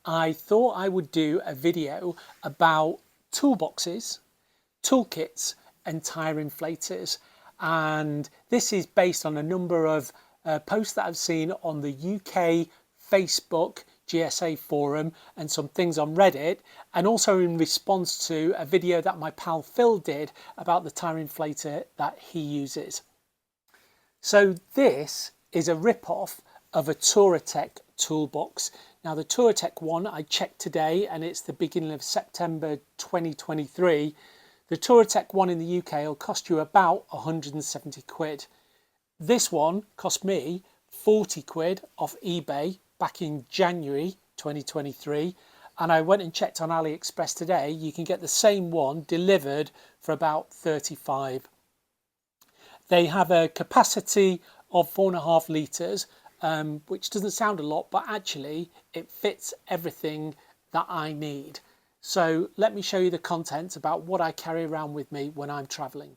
I thought I would do a video about toolboxes, toolkits and tyre inflators, and this is based on a number of posts that I've seen on the UK Facebook GSA forum and some things on Reddit, and also in response to a video that my pal Phil did about the tyre inflator that he uses. So this is a rip-off of a Touratech toolbox. Now the Touratech one I checked today and it's the beginning of September 2023. The Touratech one in the UK will cost you about 170 quid. This one cost me 40 quid off eBay back in January 2023, and I went and checked on AliExpress today. You can get the same one delivered for about 35. They have a capacity of 4.5 litres, which doesn't sound a lot, but actually it fits everything that I need. So let me show you the contents about what I carry around with me when I'm travelling.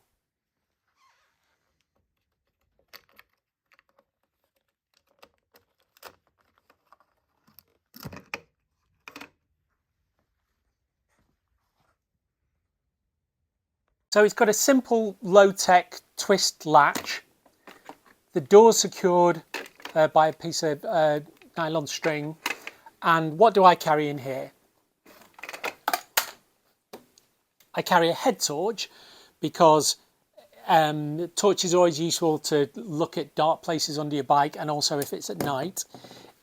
So it's got a simple low-tech twist latch. The door's secured by a piece of nylon string. And what do I carry in here? I carry a head torch because torch is always useful to look at dark places under your bike, and also if it's at night.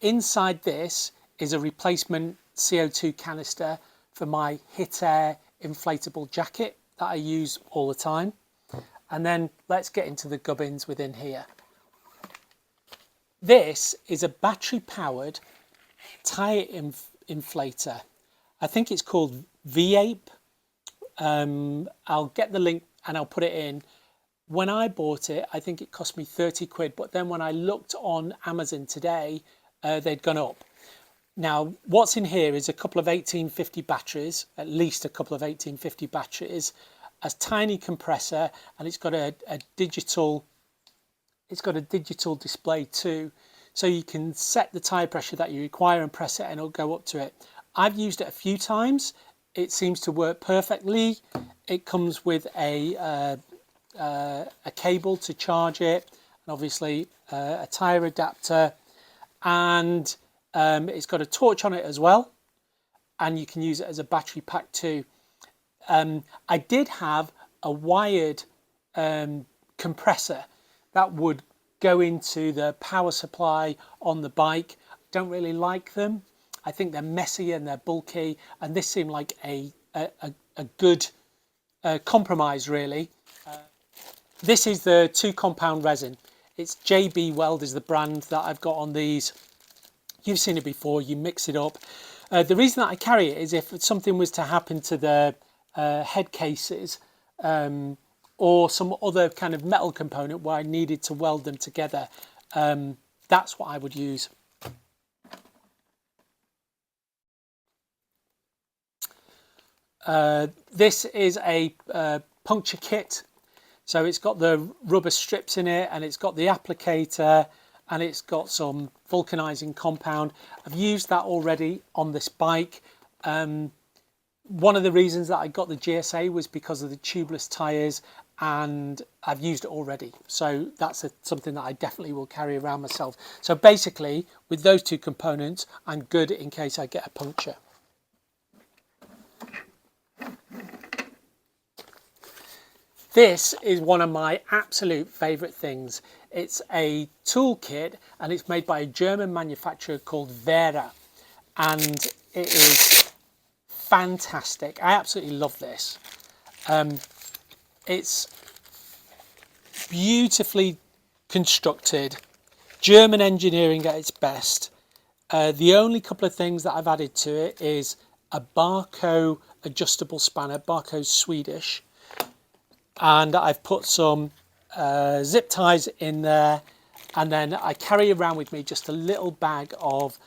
Inside this is a replacement CO2 canister for my Hit Air inflatable jacket that I use all the time. And then let's get into the gubbins within here. This is a battery powered tyre inflator. I think it's called V-Ape. I'll get the link and I'll put it in. When I bought it, I think it cost me 30 quid, but then when I looked on Amazon today, they'd gone up. Now, what's in here is a couple of 1850 batteries, at least a couple of 1850 batteries, a tiny compressor, and it's got a digital display too, so you can set the tyre pressure that you require and press it and it'll go up to it. I've used it a few times. It seems to work perfectly. It comes with a cable to charge it, and obviously a tyre adapter, and it's got a torch on it as well, and you can use it as a battery pack too. I did have a wired compressor that would go into the power supply on the bike. Don't really like them. I think they're messy and they're bulky, and this seemed like a good compromise really. This is the 2 compound resin. It's JB Weld is the brand that I've got on these. You've seen it before. You mix it up. The reason that I carry it is if something was to happen to the head cases or some other kind of metal component where I needed to weld them together, that's what I would use. This is a puncture kit. So it's got the rubber strips in it, and it's got the applicator, and it's got some vulcanizing compound. I've used that already on this bike. One of the reasons that I got the GSA was because of the tubeless tyres, and I've used it already. So that's something that I definitely will carry around myself. So basically, with those 2 components, I'm good in case I get a puncture. This is one of my absolute favourite things. It's a toolkit, and it's made by a German manufacturer called Vera, and it is fantastic. I absolutely love this. It's beautifully constructed, German engineering at its best. The only couple of things that I've added to it is a Barco adjustable spanner. Barco's Swedish. And I've put some zip ties in there, and then I carry around with me just a little bag of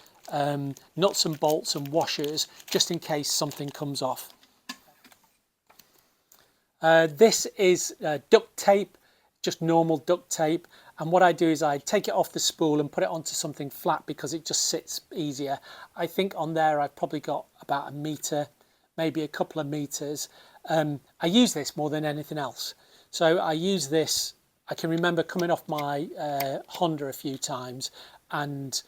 nuts and bolts and washers just in case something comes off. This is duct tape, just normal duct tape. And what I do is I take it off the spool and put it onto something flat because it just sits easier. I think on there I've probably got about 1 metre, maybe a couple of metres. I use this more than anything else. So I use this, I can remember coming off my Honda a few times and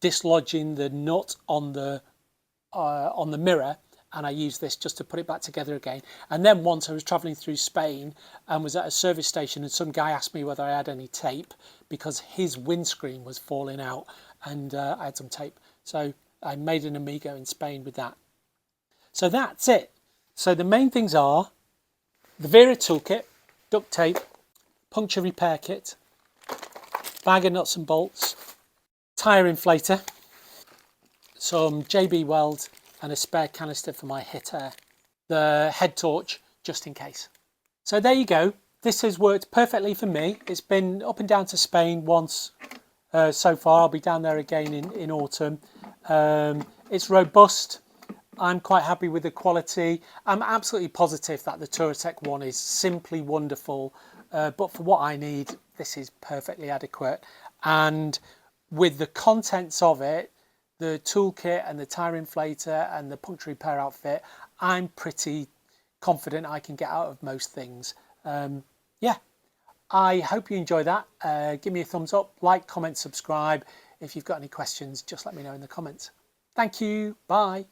dislodging the nut on the mirror, and I used this just to put it back together again. And then once I was travelling through Spain and was at a service station, and some guy asked me whether I had any tape because his windscreen was falling out, and I had some tape. So I made an Amigo in Spain with that. So that's it. So the main things are the Vera toolkit, duct tape, puncture repair kit, bag of nuts and bolts, tyre inflator, some JB weld, and a spare canister for my hit air, the head torch just in case. So there you go. This has worked perfectly for me. It's been up and down to Spain once so far. I'll be down there again in autumn. It's robust. I'm quite happy with the quality. I'm absolutely positive that the Touratech one is simply wonderful, but for what I need, this is perfectly adequate. And with the contents of it, the toolkit and the tyre inflator and the puncture repair outfit, I'm pretty confident I can get out of most things. Yeah, I hope you enjoy that. Give me a thumbs up, like, comment, subscribe. If you've got any questions, just let me know in the comments. Thank you. Bye.